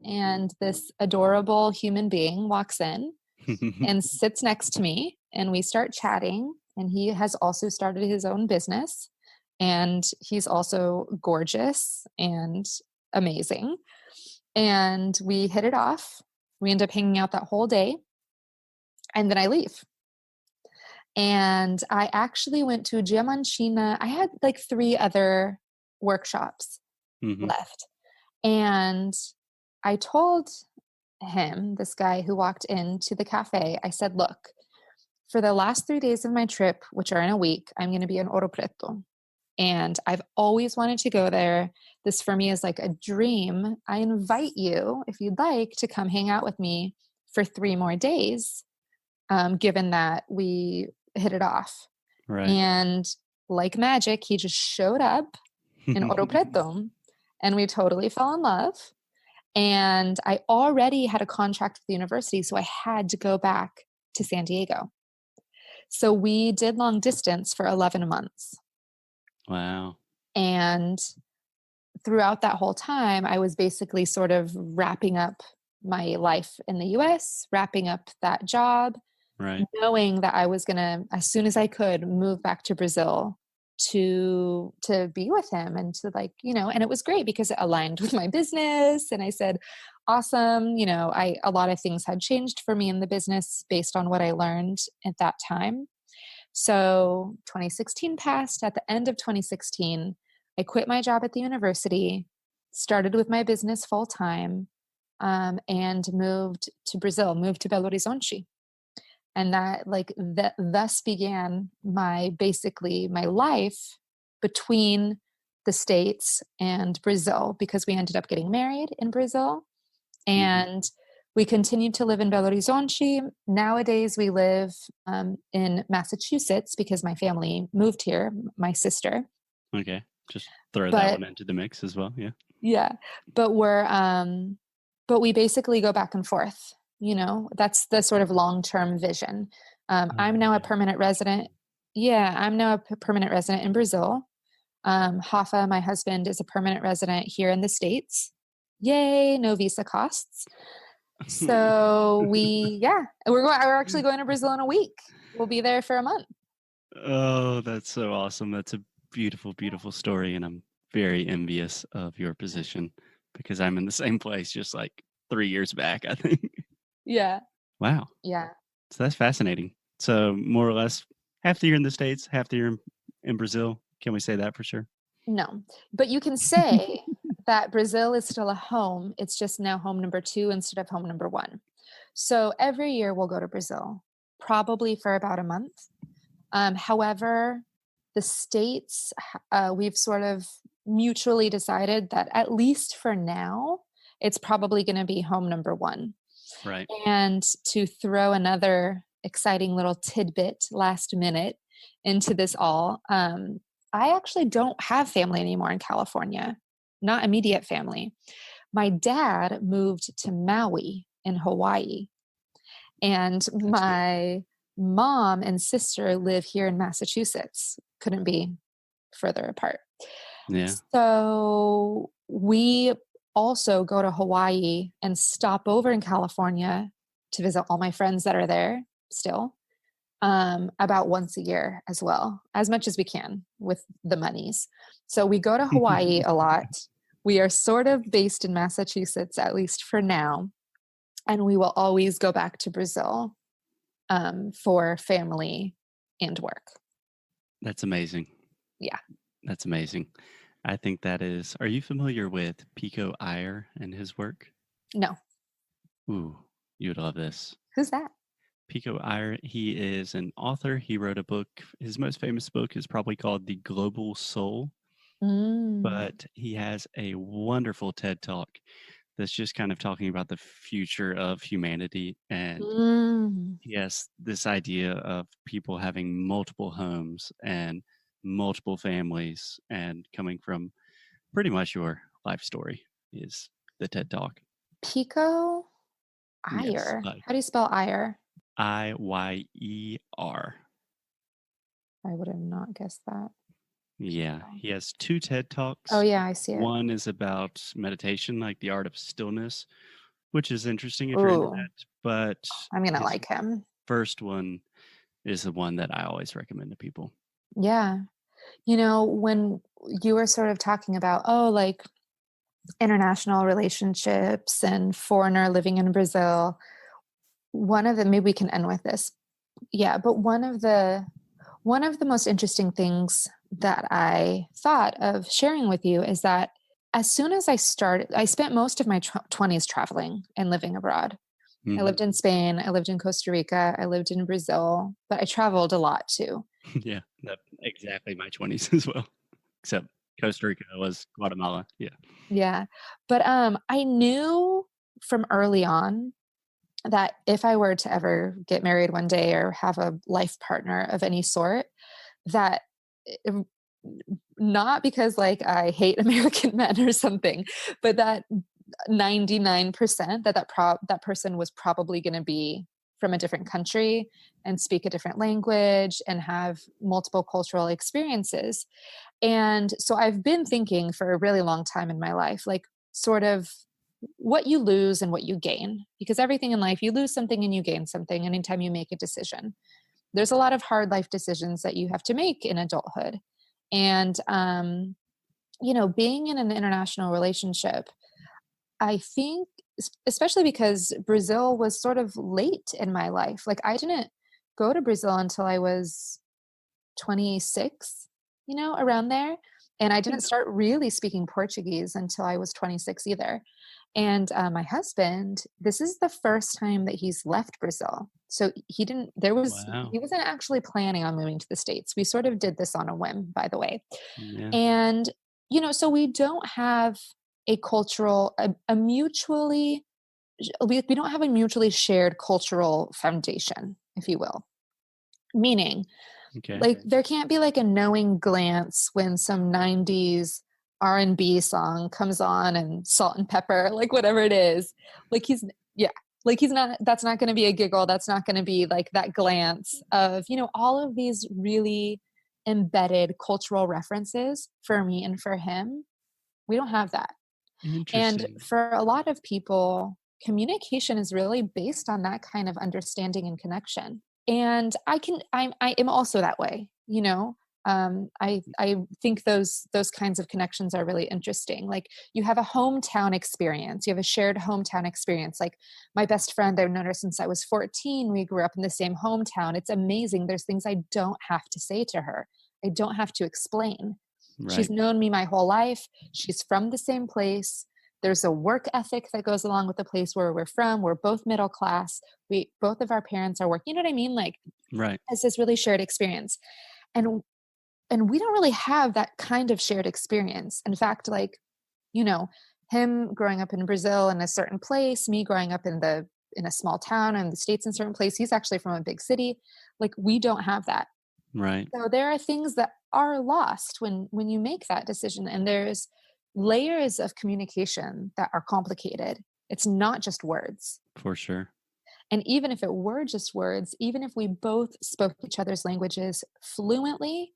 and this adorable human being walks in and sits next to me, and we start chatting. And he has also started his own business, and he's also gorgeous and amazing. And we hit it off. We end up hanging out that whole day, and then I leave. And I actually went to Diamantina. I had like 3 other workshops left. And I told him, this guy who walked into the cafe, I said, look, for the last 3 days of my trip, which are in a week, I'm going to be in Ouro Preto. And I've always wanted to go there. This for me is like a dream. I invite you, if you'd like, to come hang out with me for 3 more days, given that we hit it off. Right. And like magic, he just showed up in Ouro Preto, and we totally fell in love. And I already had a contract with the university, so I had to go back to San Diego. So we did long distance for 11 months. Wow. And throughout that whole time, I was basically sort of wrapping up my life in the US, wrapping up that job, right, knowing that I was going to, as soon as I could, move back to Brazil to be with him and to, like, you know, and it was great because it aligned with my business. And I said, awesome. You know, a lot of things had changed for me in the business based on what I learned at that time. So 2016 passed. At the end of 2016, I quit my job at the university, started with my business full time, and moved to Brazil, moved to Belo Horizonte. And that thus began basically my life between the States and Brazil, because we ended up getting married in Brazil, and we continued to live in Belo Horizonte. Nowadays we live in Massachusetts because my family moved here, my sister. Okay. Just throw that one into the mix as well. Yeah. Yeah. But we basically go back and forth. You know, that's the sort of long-term vision. I'm now a permanent resident. Yeah, I'm now a permanent resident in Brazil. Rafa, my husband, is a permanent resident here in the States. Yay, no visa costs. So we're actually going to Brazil in a week. We'll be there for a month. Oh, that's so awesome. That's a beautiful, beautiful story. And I'm very envious of your position because I'm in the same place just like 3 years back, I think. Yeah. Wow. Yeah. So that's fascinating. So more or less half the year in the States, half the year in Brazil. Can we say that for sure? No, but you can say that Brazil is still a home. It's just now home number 2 instead of home number 1. So every year we'll go to Brazil, probably for about a month. However, the States, we've sort of mutually decided that at least for now, it's probably going to be home number 1. Right. And to throw another exciting little tidbit last minute into this all, I actually don't have family anymore in California, not immediate family. My dad moved to Maui in Hawaii, and my mom and sister live here in Massachusetts. Couldn't be further apart. Yeah. So we also go to Hawaii and stop over in California to visit all my friends that are there still, about once a year as well, as much as we can with the monies. So we go to Hawaii a lot. We are sort of based in Massachusetts, at least for now. And we will always go back to Brazil for family and work. That's amazing. Yeah. That's amazing. I think that is. Are you familiar with Pico Iyer and his work? No. Ooh, you would love this. Who's that? Pico Iyer, he is an author. He wrote a book. His most famous book is probably called The Global Soul. But he has a wonderful TED Talk that's just kind of talking about the future of humanity. And he has this idea of people having multiple homes and multiple families and coming from pretty much your life story is the TED Talk. Pico Iyer. Yes, How do you spell Iyer? Iyer. I would have not guessed that. Yeah, he has 2 TED Oh Talks. yeah, I see it. One is about meditation, like the art of stillness, which is interesting if you're into Ooh, that. But I'm gonna his like him. first one is the one that I always recommend to people. Yeah. When you were sort of talking about, oh, like international relationships and foreigner living in Brazil, one of the maybe we can end with this. Yeah, but one of the most interesting things that I thought of sharing with you is that as soon as I spent most of my 20s traveling and living abroad. I Mhm. lived in Spain, I lived in Costa Rica, I lived in Brazil, but I traveled a lot too. Yeah, that exactly my 20s as well, except Costa Rica was Guatemala. Yeah. Yeah. But I knew from early on that if I were to ever get married one day or have a life partner of any sort, that it- not because like I hate American men or something, but that 99% that person was probably going to be from a different country and speak a different language and have multiple cultural experiences. And so I've been thinking for a really long time in my life, like sort of what you lose and what you gain, because everything in life, you lose something and you gain something anytime you make a decision. There's a lot of hard life decisions that you have to make in adulthood. And, being in an international relationship, I think, especially because Brazil was sort of late in my life. Like, I didn't go to Brazil until I was 26, around there. And I didn't Yeah. start really speaking Portuguese until I was 26 either. And my husband, this is the first time that he's left Brazil. So Wow. he wasn't actually planning on moving to the States. We sort of did this on a whim, by the way. Yeah. And, so we don't have a mutually, we don't have a mutually shared cultural foundation, if you will. Meaning, Okay. like, there can't be like a knowing glance when some 90s R&B song comes on and Salt and Pepper, like whatever it is. Like yeah, like he's not that's not going to be a giggle, that's not going to be like that glance of, all of these really embedded cultural references for me and for him. We don't have that. And Interesting. for a lot of people, communication is really based on that kind of understanding and connection. And I am also that way, I think those kinds of connections are really interesting. Like, you have a hometown experience, you have a shared hometown experience. Like, my best friend, I've known her since I was 14, we grew up in the same hometown. It's amazing. There's things I don't have to say to her, I don't have to explain. She's Right. known me my whole life. She's from the same place. There's a work ethic that goes along with the place where we're from. We're both middle class. We both of our parents are working. You know what I mean? Like, Right. it's this really shared experience. And we don't really have that kind of shared experience. In fact, like, you know, him growing up in Brazil in a certain place, me growing up in a small town in the States in a certain place. He's actually from a big city. Like, we don't have that. Right. So there are things that are lost when you make that decision, and there's layers of communication that are complicated. It's not just words. For sure. And even if it were just words, even if we both spoke each other's languages fluently,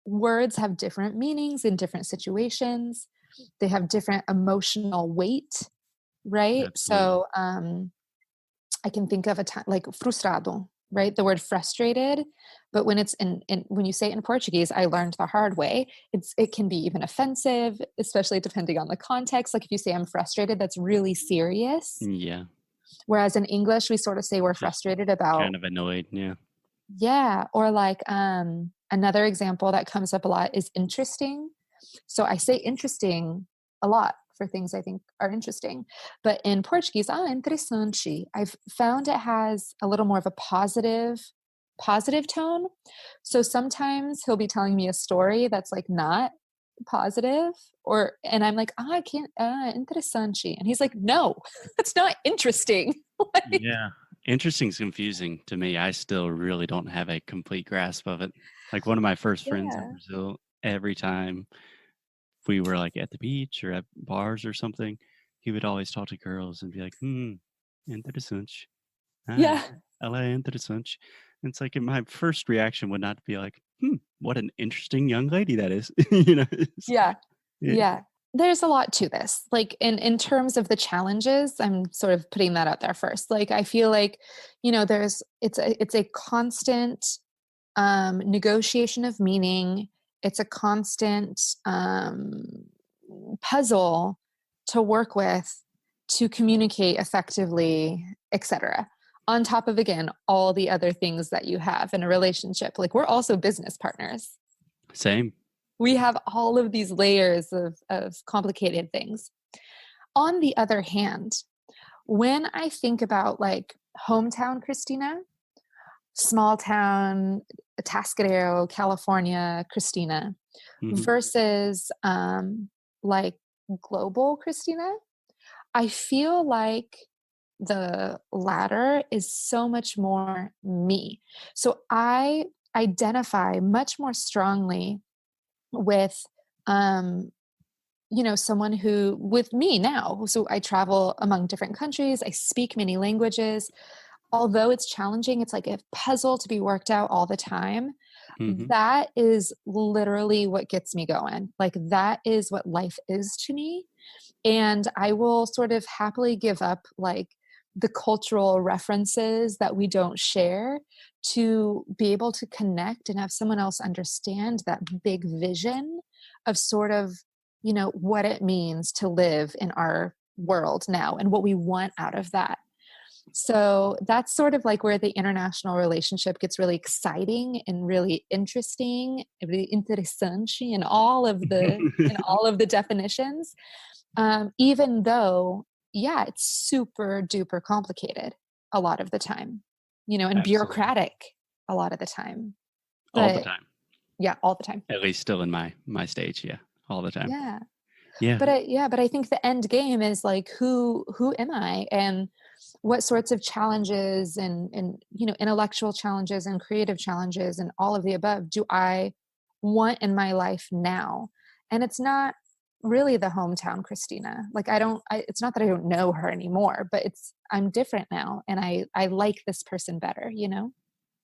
words have different meanings in different situations. They have different emotional weight, right? Absolutely. So I can think of a time like frustrado, right? The word frustrated, but when it's when you say it in Portuguese, I learned the hard way. It can be even offensive, especially depending on the context. Like, if you say I'm frustrated, that's really serious. Yeah. Whereas in English, we sort of say we're Just frustrated about, kind of annoyed. Yeah. yeah, or like another example that comes up a lot is interesting. So I say interesting a lot for things I think are interesting. But in Portuguese, interessante, I've found it has a little more of a positive tone. So sometimes he'll be telling me a story that's like not positive, and I'm like, I can't, interessante. And he's like, no, that's not interesting. Like, Yeah. Interesting's confusing to me. I still really don't have a complete grasp of it. Like one of my first friends in yeah. Brazil, every time we were like at the beach or at bars or something, he would always talk to girls and be like, interessante. Ah, Yeah. ela é interessante. It's like my first reaction would not be like, what an interesting young lady that is. It's Yeah. yeah. Yeah. There's a lot to this. Like in terms of the challenges, I'm sort of putting that out there first. Like I feel like, it's a constant negotiation of meaning. It's a constant puzzle to work with, to communicate effectively, etc. On top of, again, all the other things that you have in a relationship. Like we're also business partners. Same. We have all of these layers of complicated things. On the other hand, when I think about like hometown Christina, small town Atascadero, California Christina, Hmm. versus like global Christina, I feel like the latter is so much more me. So I identify much more strongly with someone who, with me now, so I travel among different countries, I speak many languages. Although it's challenging, it's like a puzzle to be worked out all the time. Hmm. That is literally what gets me going. Like that is what life is to me. And I will sort of happily give up like the cultural references that we don't share to be able to connect and have someone else understand that big vision of sort of, what it means to live in our world now and what we want out of that. So that's sort of like where the international relationship gets really exciting and really interesting, really interessante in all of the definitions. Even though, yeah, it's super duper complicated a lot of the time, and Absolutely. bureaucratic a lot of the time. All the But time. yeah, all the time. At least still in my stage, yeah. All the time. Yeah. Yeah. But I think the end game is like who am I, and what sorts of challenges and intellectual challenges and creative challenges and all of the above do I want in my life now. And it's not really the hometown Christina. Like it's not that I don't know her anymore, but I'm different now, and I like this person better.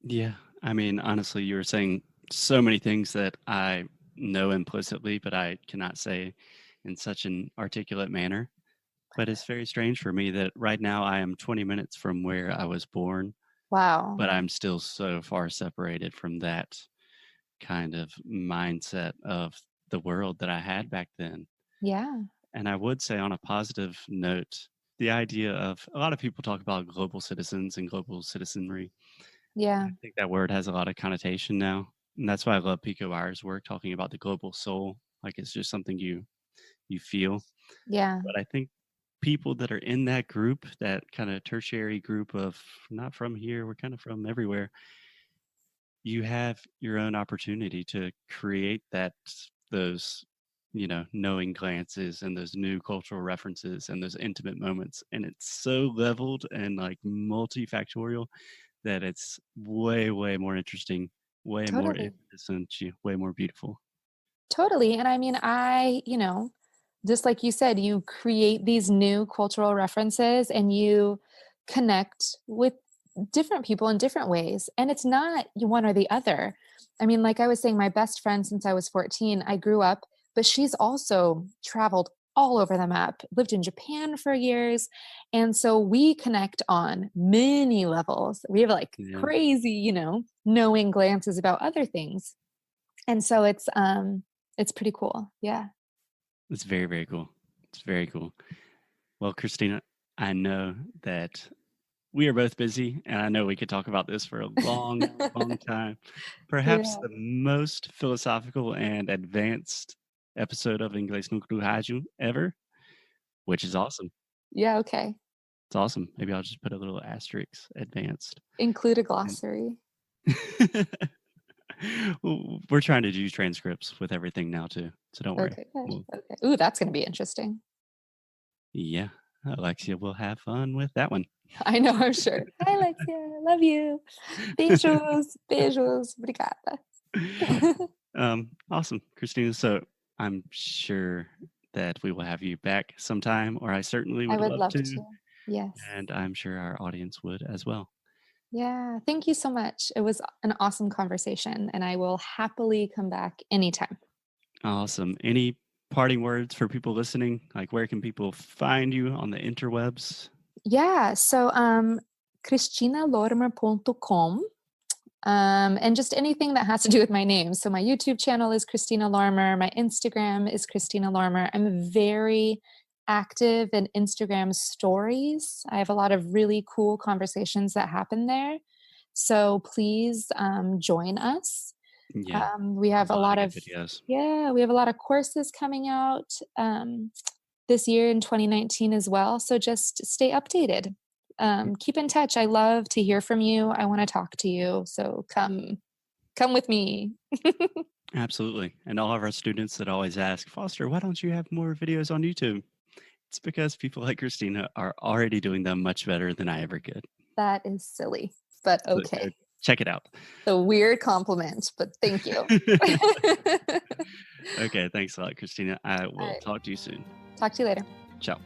Yeah. I mean, honestly, you were saying so many things that I know implicitly, but I cannot say in such an articulate manner. But it's very strange for me that right now I am 20 minutes from where I was born, Wow. but I'm still so far separated from that kind of mindset of the world that I had back then. Yeah. And I would say, on a positive note, the idea of a lot of people talk about global citizens and global citizenry. Yeah. I think that word has a lot of connotation now. And that's why I love Pico Iyer work talking about the global soul. Like it's just something you feel. Yeah. But I think people that are in that group, that kind of tertiary group of not from here, we're kind of from everywhere, you have your own opportunity to create those knowing glances and those new cultural references and those intimate moments, and it's so leveled and like multifactorial that it's way more interesting, way more Totally. innocent, way more beautiful. Totally. And I mean, just like you said, you create these new cultural references and you connect with different people in different ways. And it's not one or the other. I mean, like I was saying, my best friend since I was 14, I grew up, but she's also traveled all over the map, lived in Japan for years. And so we connect on many levels. We have like Yeah, crazy, knowing glances about other things. And so it's pretty cool. Yeah. it's very cool. It's very cool. Well, Christina, I know that we are both busy, and I know we could talk about this for a long time. Perhaps Yeah. the most philosophical and advanced episode of Inglês no Rádio ever, which is awesome. Yeah, okay. It's awesome. Maybe I'll just put a little asterisk advanced. Include a And glossary. we're trying to do transcripts with everything now too, so don't worry. Okay, good. Well, Okay. Ooh, that's going to be interesting. yeah, Alexia will have fun with that one. I know, I'm sure. Hi, Alexia. Love you. Beijos. Beijos. Obrigada. Awesome, Christina. So I'm sure that we will have you back sometime, or I certainly I would would love love to to. Yes. And I'm sure our audience would as well. Yeah. Thank you so much. It was an awesome conversation, and I will happily come back anytime. Awesome. Any parting words for people listening? Like, where can people find you on the interwebs? Yeah. So, ChristinaLorimer.com. And just anything that has to do with my name. So my YouTube channel is Christina Lorimer. My Instagram is Christina Lorimer. I'm very active in Instagram stories. I have a lot of really cool conversations that happen there. So please join us. Yeah. We have a lot of good videos. Yeah, we have a lot of courses coming out this year in 2019 as well. So just stay updated. Keep in touch. I love to hear from you. I want to talk to you. So come with me. Absolutely. And all of our students that always ask, Foster, why don't you have more videos on YouTube? It's because people like Christina are already doing them much better than I ever could. That is silly, but So okay. check it out. The weird compliment, but thank you. Okay. Thanks a lot, Christina. I will right. talk to you soon. Talk to you later. Ciao.